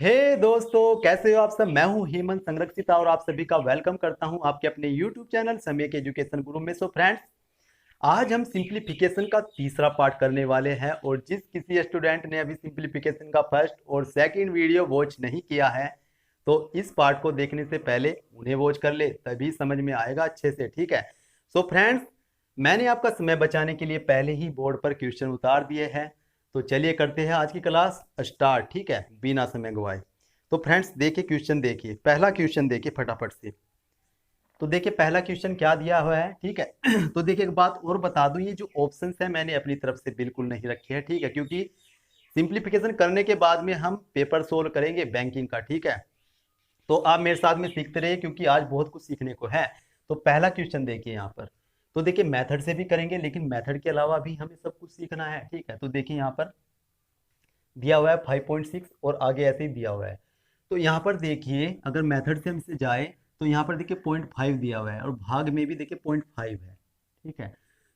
दोस्तों, कैसे हो आप सब। मैं हूं हेमंत संरक्षिता और आप सभी का वेलकम करता हूं आपके अपने यूट्यूब चैनल समय के एजुकेशन गुरु में। सो फ्रेंड्स, आज हम सिंप्लीफिकेशन का तीसरा पार्ट करने वाले हैं और जिस किसी स्टूडेंट ने अभी सिंप्लीफिकेशन का फर्स्ट और सेकंड वीडियो वॉच नहीं किया है तो इस पार्ट को देखने से पहले उन्हें वॉच कर ले, तभी समझ में आएगा अच्छे से। ठीक है। सो फ्रेंड्स, मैंने आपका समय बचाने के लिए पहले ही बोर्ड पर क्वेश्चन उतार दिए हैं, तो चलिए करते हैं आज की क्लास स्टार्ट। ठीक है, बिना समय गवाए। तो फ्रेंड्स देखिए, क्वेश्चन देखिए, पहला क्वेश्चन देखिए फटाफट से। तो देखिए पहला क्वेश्चन क्या दिया हुआ है। ठीक है तो देखिए एक बात और बता दूं, ये जो ऑप्शंस है मैंने अपनी तरफ से बिल्कुल नहीं रखे हैं। ठीक है, क्योंकि सिंप्लीफिकेशन करने के बाद में हम पेपर सोल्व करेंगे बैंकिंग का। ठीक है, तो आप मेरे साथ में सीखते रहिए क्योंकि आज बहुत कुछ सीखने को है। तो पहला क्वेश्चन देखिए यहाँ पर। तो देखिए मेथड से भी करेंगे, लेकिन मेथड के अलावा भी हमें सब कुछ सीखना है। ठीक है, तो देखिए यहाँ पर दिया हुआ है 5.6 और आगे ऐसे ही दिया हुआ है। तो यहाँ पर देखिए अगर मेथड से हमसे जाए तो यहाँ पर देखिए 0.5 दिया हुआ है और भाग में भी देखिए 0.5 है। ठीक है,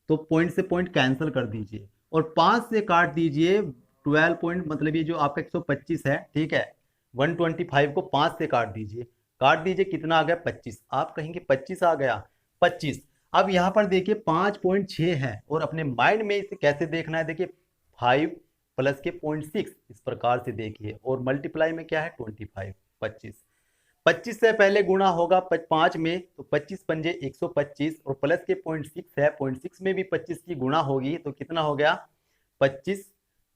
तो पॉइंट से पॉइंट कैंसिल कर दीजिए और 5 से काट दीजिए 12 पॉइंट, मतलब ये जो आपका 125 है। ठीक है, 125 को 5 से काट दीजिए, काट दीजिए कितना आ गया 25। आप कहेंगे 25 आ गया, 25। अब यहाँ पर देखिए 5.6 है और अपने माइंड में इसे कैसे देखना है, देखिए 5 प्लस के 0.6 इस प्रकार से देखिए और मल्टीप्लाई में क्या है 25। 25 25 से पहले गुणा होगा 5 में, तो 25 पंजे 125 और प्लस के 0.6 है, 0.6 में भी 25 की गुणा होगी तो कितना हो गया 25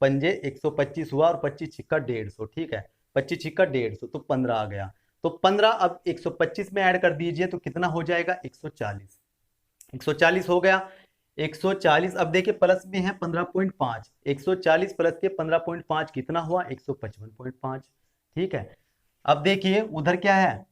पंजे 125 हुआ और 25 छिक्का 150। ठीक है, 25 छिक्का 150 तो 15 आ गया। तो 15 अब 125 में ऐड कर दीजिए तो कितना हो जाएगा 140। 140 हो गया। 140 अब देखिए प्लस में है 15.5, 140 प्लस के 15.5 कितना हुआ 155.5। ठीक है, अब देखिए उधर क्या है,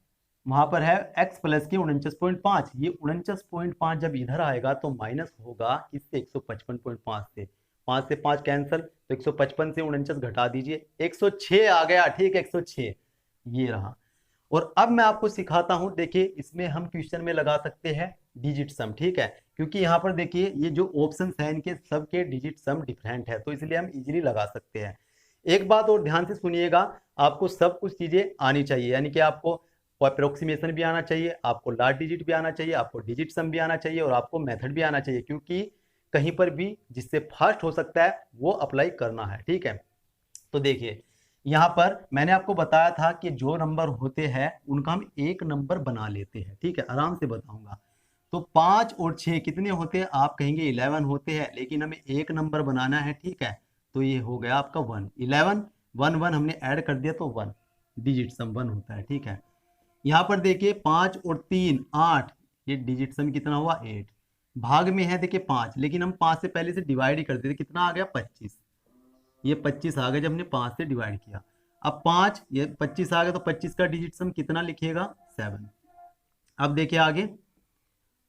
वहां पर है x प्लस के 49.5। ये 49.5 जब इधर आएगा तो माइनस होगा इससे 155.5 से, 5 से 5 कैंसिल, तो 155 से 49 घटा दीजिए 106 आ गया। ठीक है, 106 ये रहा। और अब मैं आपको सिखाता हूं, देखिए इसमें हम क्वेश्चन में लगा सकते हैं डिजिट सम। ठीक है, क्योंकि यहाँ पर देखिए ये जो ऑप्शंस हैं इनके सबके डिजिट सम डिफरेंट है, तो इसलिए हम इजीली लगा सकते हैं। एक बात और ध्यान से सुनिएगा, आपको सब कुछ चीजें आनी चाहिए, यानी कि आपको अप्रोक्सीमेशन भी आना चाहिए, आपको लार्ज डिजिट भी आना चाहिए, आपको डिजिट सम भी आना चाहिए और आपको मेथड भी आना चाहिए, क्योंकि कहीं पर भी जिससे फास्ट हो सकता है वो अप्लाई करना है। ठीक है, तो देखिए यहाँ पर मैंने आपको बताया था कि जो नंबर होते हैं उनका हम एक नंबर बना लेते हैं। ठीक है, आराम से बताऊंगा। तो 5 और 6 कितने होते हैं, आप कहेंगे 11 होते हैं, लेकिन हमें एक नंबर बनाना है। ठीक है, तो ये हो गया आपका 1, 11, 1 1 हमने ऐड कर दिया तो 1, डिजिट सम 1 होता है। ठीक है, यहाँ पर देखिए 5 और 3 8, ये डिजिट सम कितना हुआ 8। भाग में है देखिए 5, लेकिन हम 5 से पहले से डिवाइड ही कर देते, कितना आ गया 25। ये 25 आ गया जब हमने 5 से डिवाइड किया। अब 5 ये 25 आ गया तो 25 का डिजिट सम कितना लिखिएगा 7। अब देखिए आगे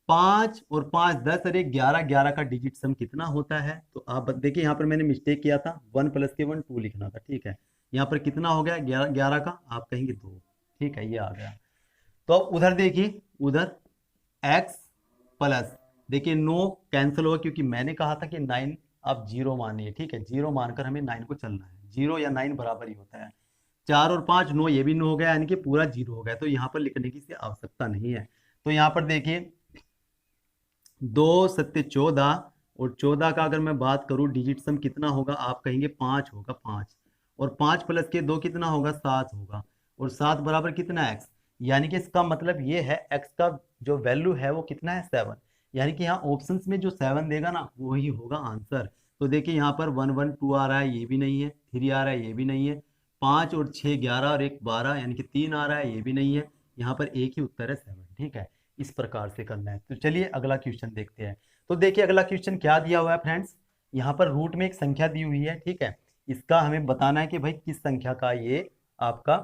5 और 5 10 अरे 11, 11 का डिजिट सम कितना होता है, तो आप देखिए यहाँ पर मैंने मिस्टेक किया था, 1 प्लस के 1 2 लिखना था। ठीक है, यहाँ पर कितना हो गया 11, 11 का आप कहेंगे 2। ठीक है, ये आ गया। तो अब उधर देखिए, उधर x प्लस, देखिए नो कैंसिल होगा क्योंकि मैंने कहा था कि 9 आप जीरो मानिए। ठीक है, जीरो मानकर हमें 9 को चलना है, जीरो या 9 बराबर ही होता है। 4 और 5 9, ये भी नो हो गया, यानी कि पूरा जीरो हो गया, तो यहाँ पर लिखने की आवश्यकता नहीं है। तो यहाँ पर देखिए 2 सत्ते 14 और 14 का अगर मैं बात करूं डिजिट सम कितना होगा, आप कहेंगे 5 होगा, 5 और 5 प्लस के 2 कितना होगा 7 होगा और 7 बराबर कितना x, यानी कि इसका मतलब ये है x का जो वैल्यू है वो कितना है 7, यानी कि यहाँ ऑप्शंस में जो 7 देगा ना वही होगा आंसर। तो देखिए यहाँ पर 1 1 2 आ रहा है, ये भी नहीं है, 3 आ रहा है, ये भी नहीं है, 5 और 6 11 और 1 12 यानी कि 3 आ रहा है, ये भी नहीं है, यहाँ पर एक ही उत्तर है 7। ठीक है, इस प्रकार से करना है। तो चलिए अगला क्वेश्चन देखते हैं। तो देखिए अगला क्वेश्चन क्या दिया हुआ है फ्रेंड्स, यहाँ पर रूट में एक संख्या दी हुई है। ठीक है, इसका हमें बताना है कि भाई किस संख्या का ये आपका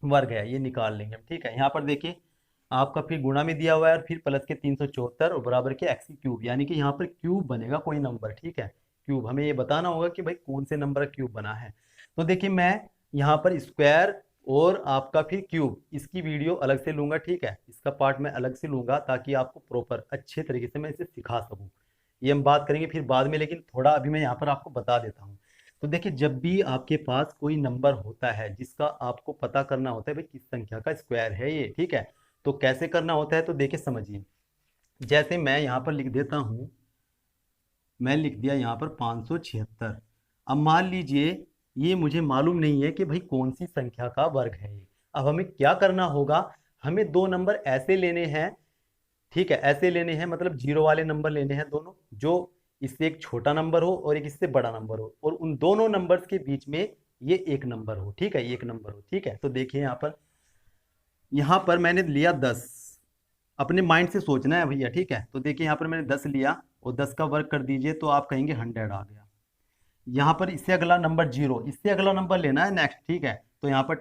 वर्ग है, ये निकाल लेंगे हम। ठीक है, यहाँ पर देखिए आपका फिर गुणा में दिया हुआ है और फिर प्लस के 374 और बराबर के एक्स क्यूब, यानी कि यहाँ पर क्यूब बनेगा कोई नंबर। ठीक है, क्यूब हमें ये बताना होगा कि भाई कौन से नंबर का क्यूब बना है। तो देखिए मैं यहाँ पर स्क्वायर और आपका फिर क्यूब इसकी वीडियो अलग से लूंगा। ठीक है, इसका पार्ट मैं अलग से लूंगा ताकि आपको प्रॉपर अच्छे तरीके से मैं इसे सिखा सकूं। ये हम बात करेंगे फिर बाद में, लेकिन थोड़ा अभी मैं यहाँ पर आपको बता देता हूँ। तो देखिए, जब भी आपके पास कोई नंबर होता है जिसका आपको पता करना होता है भाई किस संख्या का स्क्वायर है ये, ठीक है, तो कैसे करना होता है, तो देखिए समझिए। जैसे मैं यहाँ पर लिख देता हूँ, मैं लिख दिया यहाँ पर 576। अब मान लीजिए ये मुझे मालूम नहीं है कि भाई कौन सी संख्या का वर्ग है ये। अब हमें क्या करना होगा, हमें दो नंबर ऐसे लेने हैं, ठीक है, ऐसे लेने हैं, मतलब जीरो वाले नंबर लेने हैं दोनों, जो इससे एक छोटा नंबर हो और एक इससे बड़ा नंबर हो, और उन दोनों नंबर्स के बीच में ये एक नंबर हो, ठीक है, ये एक नंबर हो, ठीक है। तो देखिए यहाँ पर मैंने लिया 10, अपने माइंड से सोचना है भैया, ठीक है। तो देखिए यहाँ पर मैंने 10 लिया और 10 का वर्ग कर दीजिए तो आप कहेंगे 100 आ गया। यहाँ पर इससे अगला नंबर 0, इससे अगला नंबर लेना है नेक्स्ट, ठीक है। तो यहाँ पर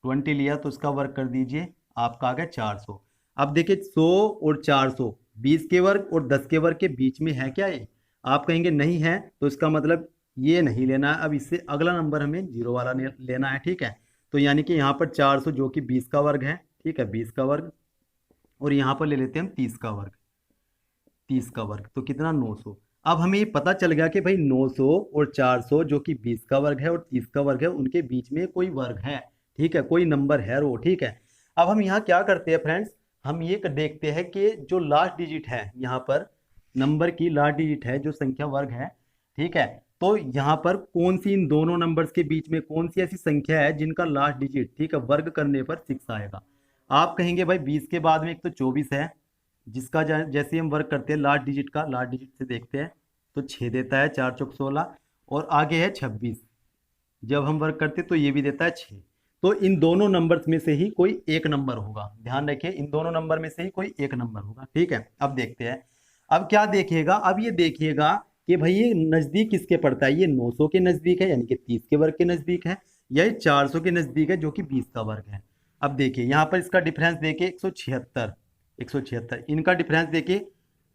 20 लिया तो इसका वर्ग कर दीजिए, आपका आ गया 400। अब देखिए 100 और 400, 20 के वर्ग और 10 के वर्ग के बीच में है क्या ये? आप कहेंगे नहीं है, तो इसका मतलब ये नहीं लेना है। अब इससे अगला नंबर हमें जीरो वाला लेना है, ठीक है। तो यानी कि यहाँ पर 400 जो कि 20 का वर्ग है, ठीक है, 20 का वर्ग, और यहाँ पर ले लेते हैं हम 30 का वर्ग, 30 का वर्ग तो कितना 900। अब हमें ये पता चल गया कि भाई 900 और 400 जो कि 20 का वर्ग है और 30 का वर्ग है, उनके बीच में कोई वर्ग है, ठीक है, कोई नंबर है वो, ठीक है। अब हम यहाँ क्या करते हैं फ्रेंड्स, हम ये देखते हैं कि जो लास्ट डिजिट है यहाँ पर, नंबर की लास्ट डिजिट है जो संख्या वर्ग है, ठीक है, तो यहाँ पर कौन सी इन दोनों नंबर्स के बीच में कौन सी ऐसी संख्या है जिनका लास्ट डिजिट, ठीक है, वर्ग करने पर 6 आएगा। आप कहेंगे भाई 20 के बाद में एक तो 24 है, जिसका जैसे हम वर्क करते हैं लास्ट डिजिट का, लास्ट डिजिट से देखते हैं तो 6 देता है, 4 चौक 16, और आगे है 26, जब हम वर्क करते हैं तो ये भी देता है 6। तो इन दोनों नंबर्स में से ही कोई एक नंबर होगा, ध्यान रखिए, इन दोनों नंबर में से ही कोई एक नंबर होगा, ठीक है। अब देखते हैं, अब क्या देखिएगा, अब ये देखिएगा कि भाई ये नजदीक किसके पड़ता है, ये 900 के नजदीक है यानी कि 30 के वर्ग के नजदीक है, या ये 400 के नजदीक है जो कि 20 का वर्ग है। अब देखिए यहाँ पर इसका डिफरेंस देखिए 176, 176 इनका डिफरेंस देखिए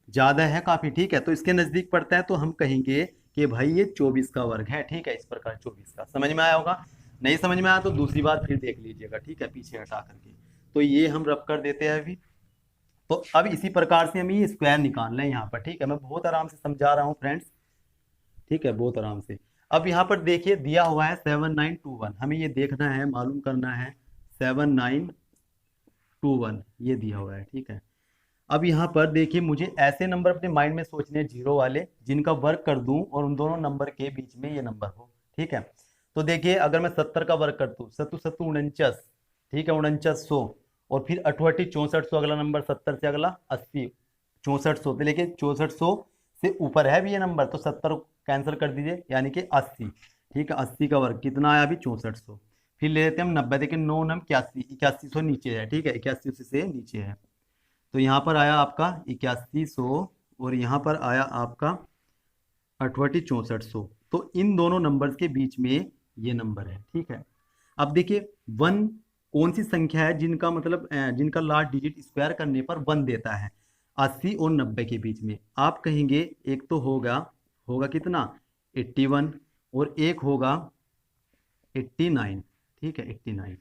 ज्यादा है काफी, ठीक है, तो इसके नजदीक पड़ता है, तो हम कहेंगे कि भाई ये 24 का वर्ग है, ठीक है, इस प्रकार 24 का। समझ में आया होगा, नहीं समझ में आया तो दूसरी बार फिर देख लीजिएगा, ठीक है, पीछे हटा करके। तो ये हम रब कर देते हैं अभी। तो अब इसी प्रकार से हमें ये स्क्वायर निकालना है यहाँ पर, ठीक है, मैं बहुत आराम से समझा रहा हूँ फ्रेंड्स, ठीक है, बहुत आराम से। अब यहाँ पर देखिए दिया हुआ है 7921, हमें ये देखना है, मालूम करना है 7921 ये दिया हुआ है, ठीक है। अब यहाँ पर देखिए मुझे ऐसे नंबर अपने माइंड में सोचने हैं जीरो वाले, जिनका वर्क कर दूं और उन दोनों नंबर के बीच में ये नंबर हो, ठीक है। तो देखिए अगर मैं 70 का वर्क कर दूं, 7 7 49, ठीक है, 4900, और फिर 88 6400, अगला नंबर 70 से अगला 80, 6400, तो लेकिन 6400 से ऊपर है भी ये नंबर, तो 70 कैंसिल कर दीजिए यानी कि 80, ठीक है, 80 का वर्ग कितना आया अभी 6400। फिर ले लेते हैं हम 90, देखिए 9 9 81, 8100 नीचे है, ठीक है, 8100 से नीचे है, तो यहाँ पर आया आपका 8100, और यहाँ पर आया आपका 68 6400। तो इन दोनों नंबर्स के बीच में ये नंबर है, ठीक है। अब देखिए 1 कौन सी संख्या है जिनका मतलब जिनका लास्ट डिजिट स्क्वायर करने पर 1 देता है, 80 और 90 के बीच में। आप कहेंगे एक तो होगा होगा कितना 81, और एक होगा 89, ठीक है, 89,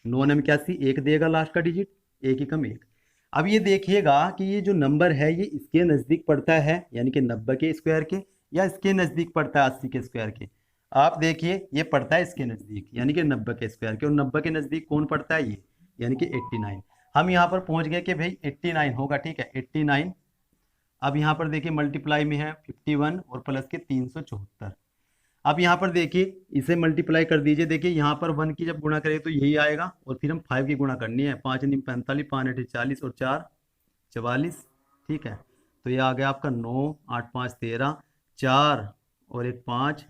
9 9 81, एक देगा लास्ट का डिजिट, एक ही कम एक। अब ये देखिएगा कि ये जो नंबर है ये इसके नज़दीक पड़ता है यानी कि 90 के स्क्वायर के, या इसके नज़दीक पड़ता है 80 के स्क्वायर के। आप देखिए ये पड़ता है इसके नज़दीक यानी कि 90 के स्क्वायर के, और 90 के नज़दीक कौन पड़ता है ये, यानी कि 89। हम यहाँ पर पहुँच गए कि भाई 89 होगा, ठीक है, 89। अब यहाँ पर देखिए मल्टीप्लाई में है 51 और प्लस के 374। अब यहाँ पर देखिए इसे मल्टीप्लाई कर दीजिए, देखिए यहाँ पर 1 की जब गुणा करें तो यही आएगा, और फिर हम 5 की गुणा करनी है, 5 9 45, 5 8 40 और 4 44, ठीक है। तो ये आ गया आपका 9 8 5 13, 4 और एक 5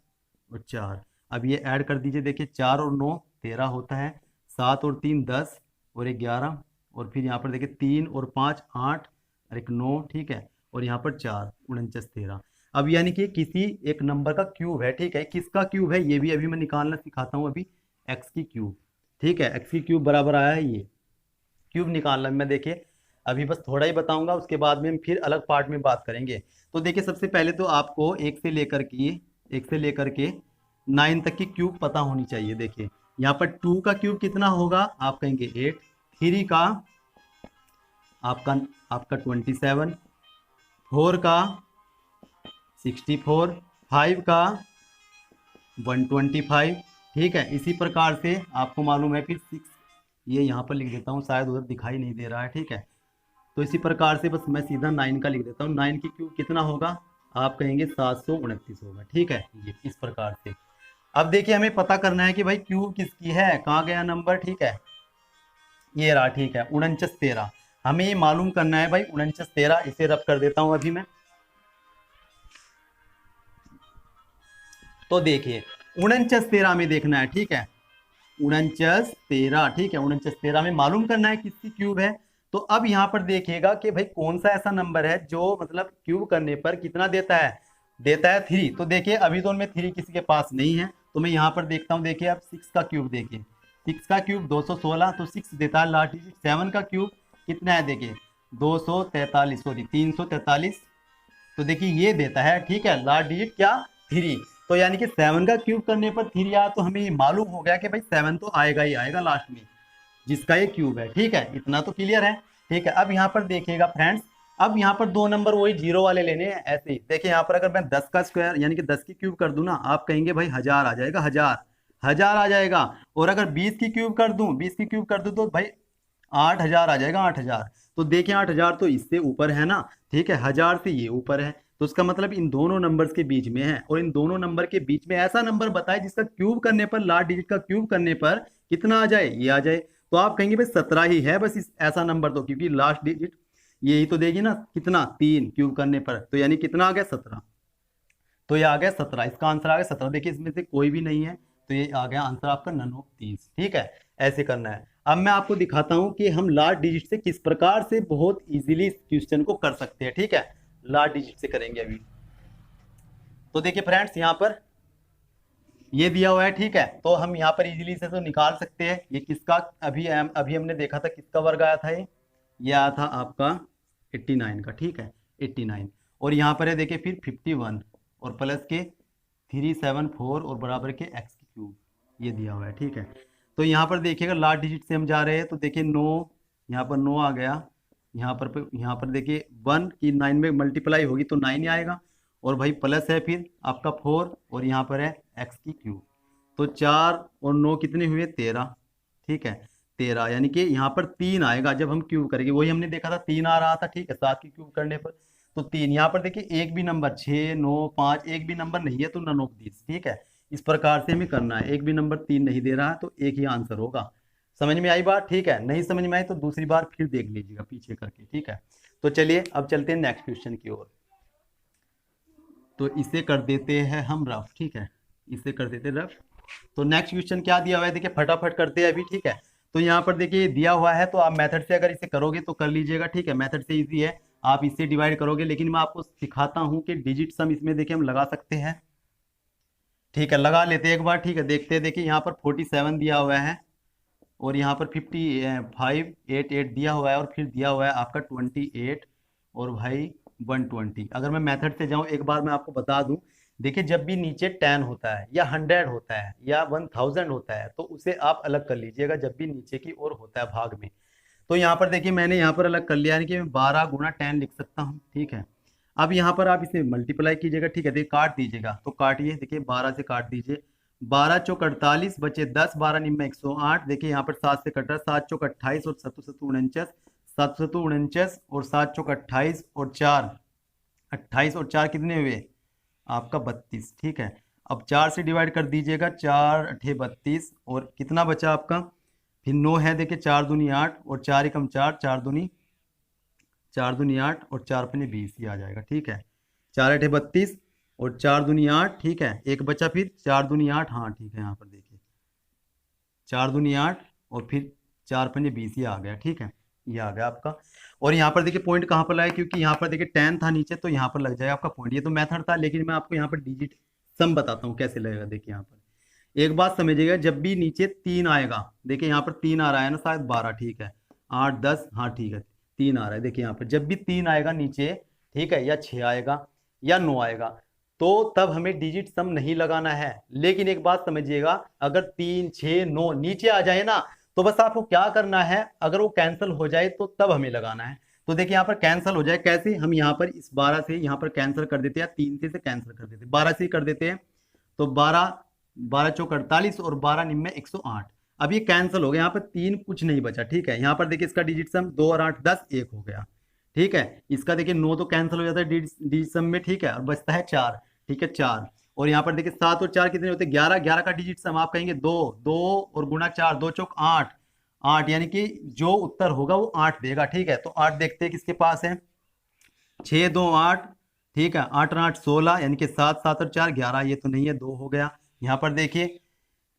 और 4। अब ये ऐड कर दीजिए, देखिए 4 और 9 13 होता है, 7 और 3 10 और एक 11, और फिर यहाँ पर देखिए 3 और 5 8 और एक 9, ठीक है, और यहाँ पर 4 49 13। अब यानी कि किसी एक नंबर का क्यूब है, ठीक है, किसका क्यूब है ये भी अभी मैं निकालना सिखाता हूँ अभी, एक्स की क्यूब, ठीक है, एक्स की क्यूब बराबर आया है ये क्यूब निकालना। मैं देखिए अभी बस थोड़ा ही बताऊंगा, उसके बाद में हम फिर अलग पार्ट में बात करेंगे। तो देखिए सबसे पहले तो आपको एक से लेकर के 9 तक की क्यूब पता होनी चाहिए। देखिए यहाँ पर 2 का क्यूब कितना होगा, आप कहेंगे 8, 3 का आपका आपका 27, 4 का 64, 5 का 125, ठीक है। इसी प्रकार से आपको मालूम है फिर 6, ये यहाँ पर लिख देता हूँ, शायद उधर दिखाई नहीं दे रहा है, ठीक है। तो इसी प्रकार से बस मैं सीधा 9 का लिख देता हूँ। 9 की क्यूब कितना होगा, आप कहेंगे 729 होगा, ठीक है। ये इस प्रकार से। अब देखिए हमें पता करना है कि भाई क्यूब किसकी है, कहाँ गया नंबर, ठीक है। ये रहा, ठीक है, 4913। हमें ये मालूम करना है भाई 4913। इसे रब कर देता हूं अभी मैं। तो देखिए 4913 में देखना है, ठीक है। 4913, ठीक है। 4913 में मालूम करना है किसकी क्यूब है। तो अब यहाँ पर देखिएगा कि भाई कौन सा ऐसा नंबर है जो मतलब क्यूब करने पर कितना देता है, देता है 3। तो देखिए अभी तो उनमें 3 किसी के पास नहीं है, तो मैं यहाँ पर देखता हूँ। देखिए अब 6 का क्यूब देखिए, 6 का क्यूब 216, तो 6 देता है लास्ट डिजिट। 7 का क्यूब कितना है, देखिए 243, सॉरी 343, तो देखिए ये देता है, ठीक है, लास्ट डिजिट क्या, 3। तो यानी कि 7 का क्यूब करने पर 3 आया, तो हमें ये मालूम हो गया कि भाई 7 तो आएगा ही आएगा लास्ट में, जिसका ये क्यूब है, ठीक है। इतना तो क्लियर है, ठीक है। अब यहाँ पर देखिएगा फ्रेंड्स, अब यहाँ पर 2 नंबर वही जीरो वाले लेने हैं ऐसे ही। देखिए यहाँ पर अगर मैं 10 का स्क्वायर यानी कि 10 की क्यूब कर दूं ना, आप कहेंगे भाई 1000 आ जाएगा, 1000 आ जाएगा। और अगर 20 की क्यूब कर दूं, 20 की क्यूब कर दूं तो भाई 8000 आ जाएगा, 8000। तो देखिए 8000 तो इससे ऊपर है ना, ठीक है, 1000 से ये ऊपर है। तो उसका मतलब इन दोनों नंबर्स के बीच में है, और इन दोनों नंबर के बीच में ऐसा नंबर बताए जिसका क्यूब करने पर, लास्ट डिजिट का क्यूब करने पर कितना आ जाए, ये आ जाए। तो आप कहेंगे भाई 17 ही है बस इस ऐसा नंबर, तो क्योंकि लास्ट डिजिट यही तो देगी ना, कितना, 3 क्यूब करने पर, तो यानी कितना आ गया, 17। तो ये आ गया 17, इसका आंसर आ गया 17। देखिए इसमें से कोई भी नहीं है, तो ये आ गया आंसर आपका नन ऑफ 30, ठीक है। ऐसे करना है। अब मैं आपको दिखाता हूं कि हम लास्ट डिजिट से किस प्रकार से बहुत इजीली इस क्वेश्चन को कर सकते हैं, ठीक है। लास्ट डिजिट से करेंगे अभी। तो देखिए फ्रेंड्स यहाँ पर ये दिया हुआ है, ठीक है। तो हम यहाँ पर इजीली से तो निकाल सकते हैं ये किसका, अभी अभी हमने देखा था किसका वर्ग आया था, ये आया था आपका 89 का, ठीक है, 89। और यहाँ पर है देखिए फिर 51 और प्लस के 374 और बराबर के एक्स की क्यूब, ये दिया हुआ है, ठीक है। तो यहाँ पर देखिएगा लास्ट डिजिट से हम जा रहे हैं, तो देखिए 9, यहाँ पर 9 आ गया। यहाँ पर देखिए 1 की 9 में मल्टीप्लाई होगी तो 9 ही आएगा। और भाई प्लस है फिर आपका 4, और यहाँ पर है एक्स की क्यूब। तो 4 और 9 कितने हुए, 13, ठीक है, 13। यानी कि यहाँ पर 3 आएगा जब हम क्यूब करेंगे, वही हमने देखा था 3 आ रहा था, ठीक है, 7 की क्यूब करने पर। तो 3 यहाँ पर देखिए, एक भी नंबर 6, 9, 5 एक भी नंबर नहीं है, तो नन ऑफ दिस, ठीक है। इस प्रकार से हमें करना है। एक भी नंबर 3 नहीं दे रहा है, तो एक ही आंसर होगा। समझ में आई बात, ठीक है। नहीं समझ में आई तो दूसरी बार फिर देख लीजिएगा पीछे करके, ठीक है। तो चलिए अब चलते हैं नेक्स्ट क्वेश्चन की ओर। तो इसे कर देते हैं हम रफ, ठीक है, इसे कर देते हैं रफ। तो नेक्स्ट क्वेश्चन क्या दिया हुआ है, देखिए फटाफट करते हैं अभी, ठीक है। तो यहाँ पर देखिए दिया हुआ है, तो आप मेथड से अगर इसे करोगे तो कर लीजिएगा, ठीक है। मेथड से इजी है, आप इससे डिवाइड करोगे, लेकिन मैं आपको सिखाता हूँ कि डिजिट सम इसमें देखिए हम लगा सकते हैं, ठीक है। लगा लेते हैं एक बार, ठीक है। देखते हैं, देखिए यहाँ पर 47 दिया हुआ है, और यहाँ पर 5588 दिया हुआ है, और फिर दिया हुआ है आपका 28 और भाई 120। अगर मैं मेथड से जाऊँ, एक बार मैं आपको बता दूं, देखिए जब भी नीचे 10 होता है या 100 होता है या 1000 होता है, तो उसे आप अलग कर लीजिएगा जब भी नीचे की ओर होता है भाग में। तो यहाँ पर देखिए मैंने यहाँ पर अलग कर लिया, यानी कि मैं 12 गुना 10 लिख सकता हूँ, ठीक है। अब यहाँ पर आप इसे मल्टीप्लाई कीजिएगा, ठीक है, देखिए काट दीजिएगा, तो काटिए, देखिए 12 से काट दीजिए, 12 चौक 48 बचे 10, 12 निम्न 108। देखिए यहाँ पर 7 से कट रहा है, 7 चौक 28 और 7 सत्तू 49, 7 सत्तू 49 और 7 चौक 28 और 4, 28 और 4 कितने हुए आपका 32, ठीक है। अब 4 से डिवाइड कर दीजिएगा, 4 अठे 32, और कितना बचा आपका, फिर 9 है, देखिए 4 दूनी 8 और 4 एकम 4, 4 दूनी 8 और 4 पन्ने 20, ये आ जाएगा, ठीक है। 4 अठे 32 और 4 दूनी 8, ठीक है। एक बचा फिर 4 दूनी 8, हाँ ठीक है, यहाँ पर देखिए 4 दूनी 8 और फिर 4 पन्ने 20, ये आ गया, ठीक है, ये आ गया आपका। और यहाँ पर देखिए पॉइंट कहाँ पर लगा, क्योंकि यहाँ पर देखिए 10 था नीचे, तो यहाँ पर लग जाएगा आपका पॉइंट। ये तो मेथड था, लेकिन मैं आपको यहाँ पर डिजिट सम बताता हूँ कैसे लगेगा। देखिए यहाँ पर एक बात समझिएगा, जब भी नीचे 3 आएगा, देखिए यहाँ पर 3 आ रहा है ना, शायद 12, ठीक है, 8 10, हाँ ठीक है, 3 आ रहा है। देखिए यहाँ पर जब भी 3 आएगा नीचे, ठीक है, या 6 आएगा या 9 आएगा, तो तब हमें डिजिट सम नहीं लगाना है। लेकिन एक बात समझिएगा, अगर 3 6 9 नीचे आ जाए ना, तो बस आपको क्या करना है, अगर वो कैंसिल हो जाए तो तब हमें लगाना है। तो देखिए यहाँ पर कैंसिल हो जाए कैसे, हम यहाँ पर इस 12 से यहाँ पर कैंसिल कर देते हैं, 3 से कैंसिल कर देते हैं, 12 से कर देते हैं। तो 12 12 चौक 48 और 12 निम्न 108। अब ये कैंसिल हो गया, यहाँ पर 3 कुछ नहीं बचा, ठीक है। यहाँ पर देखिए इसका डिजिट सम 2 और 8 10 1 हो गया, ठीक है। इसका देखिए 9 तो कैंसिल हो जाता है डिजिट सम में, ठीक है, और बचता है 4, ठीक है 4। और यहाँ पर देखिए 7 और 4 कितने होते हैं 11, 11 का डिजिट सम आप कहेंगे 2, 2 और गुणा 4, 2 चौक 8, 8 यानी कि जो उत्तर होगा वो 8 देगा, ठीक है। तो 8 देखते हैं किसके पास है, 6 2 8, ठीक है, 8 और 8 16 यानी कि 7 7 और 4 11, ये तो नहीं है, 2 हो गया। यहाँ पर देखिए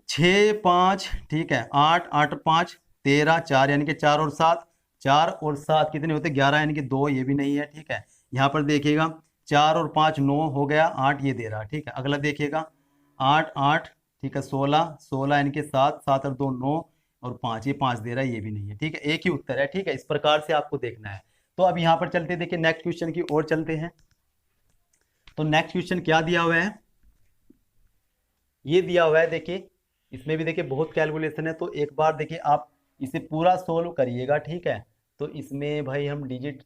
6 5, ठीक है, 8 8 और 5 13, 4 यानी कि 4 और 7, 4 और 7 कितने होते 11 यानी कि 2, ये भी नहीं है, ठीक है। यहाँ पर देखिएगा 4 और 5 9 हो गया, 8 ये दे रहा, ठीक है। अगला देखिएगा 8 8, ठीक है, 16 16 यानी कि 7 7 और 2 9 और 5 ये 5 दे रहा है, ये भी नहीं है, ठीक है। एक ही उत्तर है, ठीक है। इस प्रकार से आपको देखना है। तो अब यहाँ पर चलते देखिए नेक्स्ट क्वेश्चन की ओर चलते हैं। तो नेक्स्ट क्वेश्चन क्या दिया हुआ है, ये दिया हुआ है देखिए, इसमें भी देखिए बहुत कैलकुलेशन है, तो एक बार देखिए आप इसे पूरा सोल्व करिएगा, ठीक है। तो इसमें भाई हम डिजिट,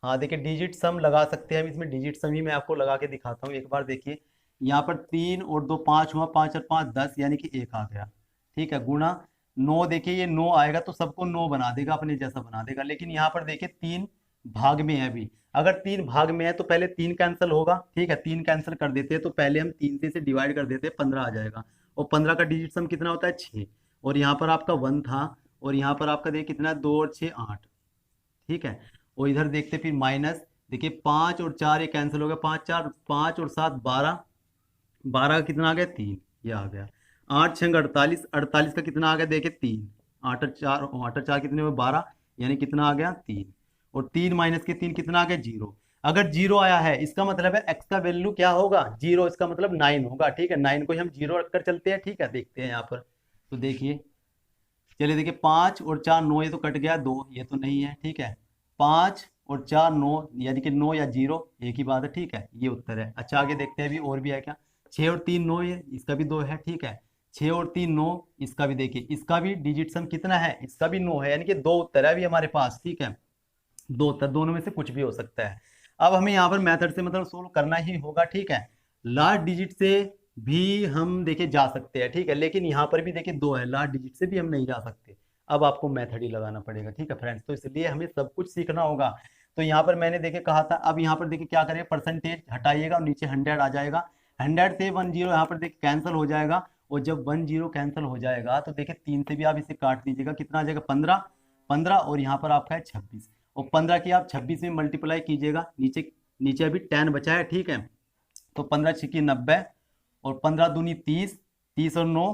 हाँ देखिए डिजिट सम लगा सकते हैं हम, इसमें डिजिट सम ही मैं आपको लगा के दिखाता हूँ। एक बार देखिए यहाँ पर 3 और 2 5 हुआ, 5 और 5 10 यानी कि 1 आ गया, ठीक है, गुणा 9, देखिए ये 9 आएगा तो सबको 9 बना देगा, अपने जैसा बना देगा। लेकिन यहाँ पर देखिए 3 भाग में है अभी, अगर 3 भाग में है तो पहले 3 कैंसिल होगा, ठीक है, 3 कैंसिल कर देते हैं, तो पहले हम 3 से डिवाइड कर देते हैं, 15 आ जाएगा। और 15 का डिजिट सम कितना होता है 6, और यहाँ पर आपका 1 था, और यहाँ पर आपका देखिए कितना 2 और 6 8, ठीक है। और इधर देखते फिर माइनस, देखिए 5 और 4 ये कैंसिल हो गया, 5 4 5 और 7 12, 12 का कितना आ गया 3, ये आ गया। 8 6 48, 48 का कितना आ गया देखिए 3, 8 और 4, 8 और 4 कितने हुए 12, यानी कितना आ गया 3, और 3 माइनस के 3 कितना आ गया 0। अगर 0 आया है इसका मतलब है x का वैल्यू क्या होगा 0, इसका मतलब 9 होगा, ठीक है। 9 को हम 0 रखकर चलते हैं, ठीक है। देखते हैं यहाँ पर, तो देखिए चलिए देखिए 5 और 4 9, ये तो कट गया, 2 ये तो नहीं है, ठीक है। 5 और 4 9 यानी कि 9 या 0 एक ही बात है, ठीक है, ये उत्तर है। अच्छा आगे देखते हैं अभी और भी है क्या, 6 और 3 9, ये इसका भी 2 है, ठीक है। 6 और 3 9, इसका भी देखिए, इसका भी डिजिट सम कितना है, इसका भी 9 है, यानी कि 2 उत्तर है अभी हमारे पास, ठीक है। 2 उत्तर, दोनों में से कुछ भी हो सकता है। अब हमें यहाँ पर मेथड से मतलब सोल्व करना ही होगा, ठीक है। लास्ट डिजिट से भी हम देखिए जा सकते हैं, ठीक है, लेकिन यहाँ पर भी देखिए 2 है, लास्ट डिजिट से भी हम नहीं जा सकते। अब आपको मेथड ही लगाना पड़ेगा, ठीक है फ्रेंड्स। तो इसलिए हमें सब कुछ सीखना होगा। तो यहाँ पर मैंने देखिए कहा था, अब यहाँ पर देखिए क्या करें, परसेंटेज हटाइएगा और नीचे 100 आ जाएगा, 100 से 10 यहाँ पर देखिए कैंसिल हो जाएगा, और जब 10 कैंसिल हो जाएगा तो देखिए 3 से भी आप इसे काट दीजिएगा, कितना आ जाएगा 15, 15 और यहाँ पर आपका है 26, और 15 की आप 26 में मल्टीप्लाई कीजिएगा, नीचे नीचे अभी 10 बचा है, ठीक है। तो 15 छिकी 90, और 15 दूनी 30, 30 और 9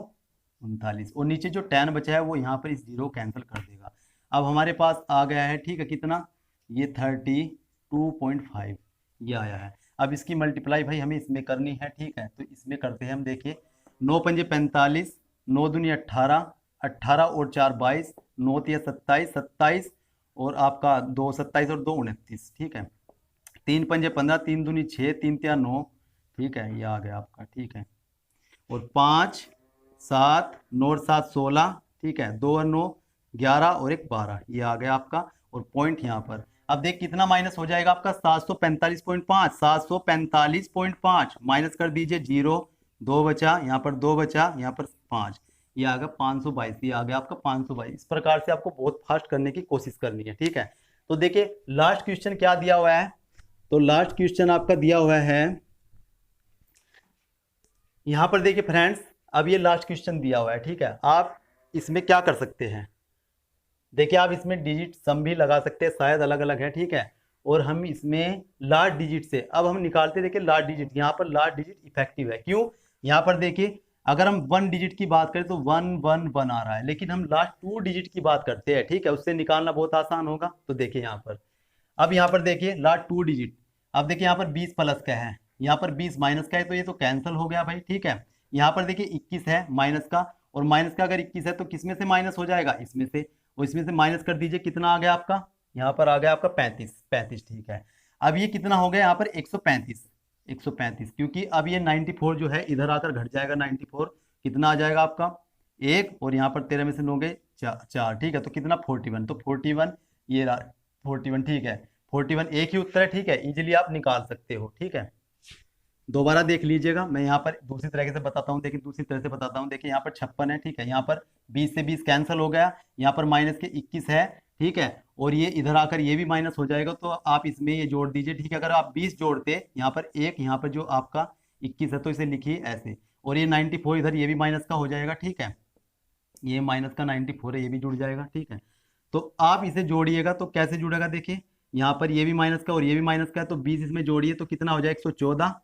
39, और नीचे जो 10 बचा है वो यहाँ पर इस 0 कैंसिल कर देगा। अब हमारे पास आ गया है, ठीक है, कितना, ये 32.5 ये आया है। अब इसकी मल्टीप्लाई भाई हमें इसमें करनी है, ठीक है। तो इसमें करते हैं हम, देखिए 9 पंजे 45, 9 दूनी 18, 18 और 4 22, 9 तिया 27, 27 और आपका 2 27 और 2 29, ठीक है। 3 पंजे 15, 3 दूनी 6, 3 तिया 9, ठीक है, ये आ गया आपका, ठीक है। और 5 7 9 और 7 16, ठीक है, 2 और 9 11 और 1 12, ये आ गया आपका। और पॉइंट यहाँ पर, अब देख कितना माइनस हो जाएगा आपका 745.5, 745.5 माइनस कर दीजिए 0, 2 बचा, यहाँ पर 2 बचा, यहाँ पर 5, ये आ गया 522, ये आ गया आपका 522। इस प्रकार से आपको बहुत फास्ट करने की कोशिश करनी है, ठीक है। तो देखिए लास्ट क्वेश्चन क्या दिया हुआ है, तो लास्ट क्वेश्चन आपका दिया हुआ है यहाँ पर देखिए फ्रेंड्स, अब ये लास्ट क्वेश्चन दिया हुआ है, ठीक है। आप इसमें क्या कर सकते हैं, देखिए आप इसमें डिजिट सम भी लगा सकते हैं, शायद अलग अलग है, ठीक है। और हम इसमें लास्ट डिजिट से अब हम निकालते, देखिए लास्ट डिजिट, यहाँ पर लास्ट डिजिट इफेक्टिव है, क्यों, यहाँ पर देखिए अगर हम 1 डिजिट की बात करें तो 1 1 1 आ रहा है, लेकिन हम लास्ट 2 डिजिट की बात करते हैं, ठीक है, उससे निकालना बहुत आसान होगा। तो देखिए यहाँ पर, अब यहाँ पर देखिए लास्ट 2 डिजिट, अब देखिए यहाँ पर 20 प्लस का है, यहाँ पर 20 माइनस का है, तो ये तो कैंसिल हो गया भाई, ठीक है। यहाँ पर देखिए 21 है माइनस का, और माइनस का अगर 21 है तो किसमें से माइनस हो जाएगा, इसमें से, और इसमें से माइनस कर दीजिए, कितना आ गया आपका, यहाँ पर आ गया आपका 35 35, ठीक है। अब ये कितना हो गया यहाँ पर 135 135, क्योंकि अब ये 94 जो है इधर आकर घट जाएगा, 94 कितना आ जाएगा आपका 1, और यहाँ पर 13 में से 9 गए 4, ठीक है। तो कितना 41, तो 41 ये 41, ठीक है, 41 एक ही उत्तर है, ठीक है, इजीली आप निकाल सकते हो, ठीक है। दोबारा देख लीजिएगा, मैं यहाँ पर दूसरी तरीके से बताता हूँ। देखिए दूसरी तरह से बताता हूँ। देखिए यहाँ पर 56 है, ठीक है, यहाँ पर 20 से 20 कैंसिल हो गया, यहाँ पर माइनस के 21 है, ठीक है, और ये इधर आकर ये भी माइनस हो जाएगा, तो आप इसमें ये जोड़ दीजिए, ठीक है। अगर आप 20 जोड़ते यहाँ पर एक, यहाँ पर जो आपका 21 है, तो इसे लिखिए ऐसे, और ये 94 इधर ये भी माइनस का हो जाएगा, ठीक है, ये माइनस का 94 है, ये भी जुड़ जाएगा, ठीक है। तो आप इसे जोड़िएगा तो कैसे जुड़ेगा, देखिए यहाँ पर ये भी माइनस का और ये भी माइनस का है, तो 20 इसमें जोड़िए तो कितना हो जाएगा, 114,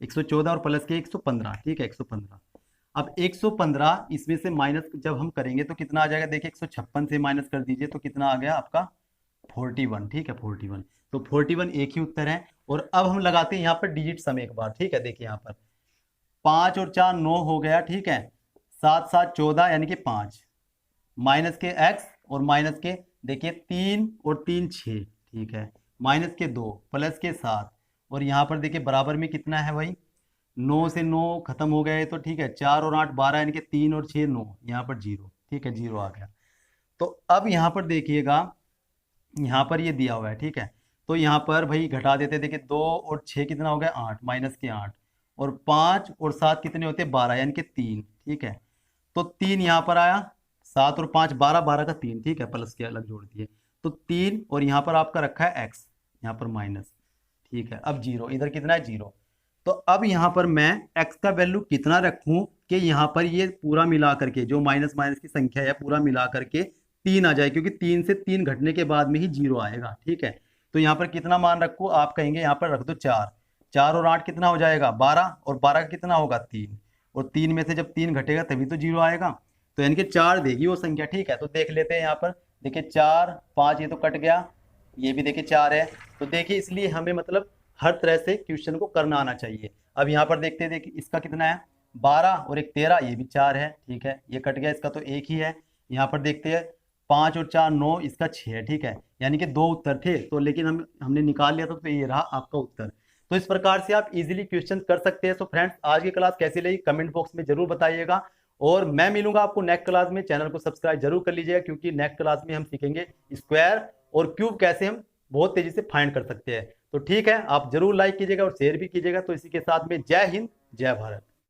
114 और प्लस के 115, ठीक है, 115। अब 115 इसमें से माइनस जब हम करेंगे तो कितना आ जाएगा, देखिए 156 से माइनस कर दीजिए तो कितना आ गया आपका 41, ठीक है, 41। तो 41 एक ही उत्तर है। और अब हम लगाते हैं यहाँ पर डिजिट सम एक बार, ठीक है। देखिए यहाँ पर 5 और 4 9 हो गया, ठीक है, 7 7 14 यानी कि 5, माइनस के x और माइनस के, देखिए 3 और 3 6, ठीक है, माइनस के 2 प्लस के 7, और यहाँ पर देखिए बराबर में कितना है भाई, 9 से 9 खत्म हो गए तो ठीक है, 4 और 8 12 यानी कि 3 और 6 9, यहाँ पर 0, ठीक है, 0 आ गया। तो अब यहाँ पर देखिएगा, यहाँ पर ये दिया हुआ है, ठीक है, तो यहाँ पर भाई घटा देते, देखिए 2 और 6 कितना हो गया 8, माइनस के 8, और 5 और 7 कितने होते हैं 12 यानी कि 3, ठीक है, तो 3 यहाँ पर आया, 7 और 5 12, 12 का 3, ठीक है, प्लस के अलग जोड़ दिए, तो 3, और यहाँ पर आपका रखा है एक्स, यहाँ पर माइनस, ठीक है, अब 0, इधर कितना है 0। तो अब यहाँ पर मैं x का वैल्यू कितना रखूं कि यहाँ पर ये पूरा मिला करके जो माइनस माइनस की संख्या है पूरा मिला करके 3 आ जाए, क्योंकि 3 से 3 घटने के बाद में ही 0 आएगा, ठीक है। तो यहाँ पर कितना मान रखूं, आप कहेंगे यहाँ पर रख दो 4, 4 और 8 कितना हो जाएगा 12, और 12 का कितना होगा 3, और 3 में से जब 3 घटेगा तभी तो 0 आएगा, तो यानी कि 4 देगी वो संख्या, ठीक है। तो देख लेते हैं यहाँ पर, देखिए 4 5 ये तो कट गया, ये भी देखिए 4 है, तो देखिए इसलिए हमें मतलब हर तरह से क्वेश्चन को करना आना चाहिए। अब यहाँ पर देखते हैं, देखिए इसका कितना है 12 और एक 13, ये भी 4 है, ठीक है, ये कट गया, इसका तो एक ही है। यहाँ पर देखते हैं 5 और 4 9, इसका 6 है, ठीक है, यानी कि 2 उत्तर थे, तो लेकिन हमने निकाल लिया था, तो ये रहा आपका उत्तर। तो इस प्रकार से आप इजीली क्वेश्चन कर सकते हैं। तो फ्रेंड्स आज की क्लास कैसी लगी कमेंट बॉक्स में जरूर बताइएगा, और मैं मिलूंगा आपको नेक्स्ट क्लास में। चैनल को सब्सक्राइब जरूर कर लीजिएगा, क्योंकि नेक्स्ट क्लास में हम सीखेंगे स्क्वायर और क्यूब कैसे हम बहुत तेजी से फाइंड कर सकते हैं। तो ठीक है, आप जरूर लाइक कीजिएगा और शेयर भी कीजिएगा। तो इसी के साथ में जय हिंद, जय भारत।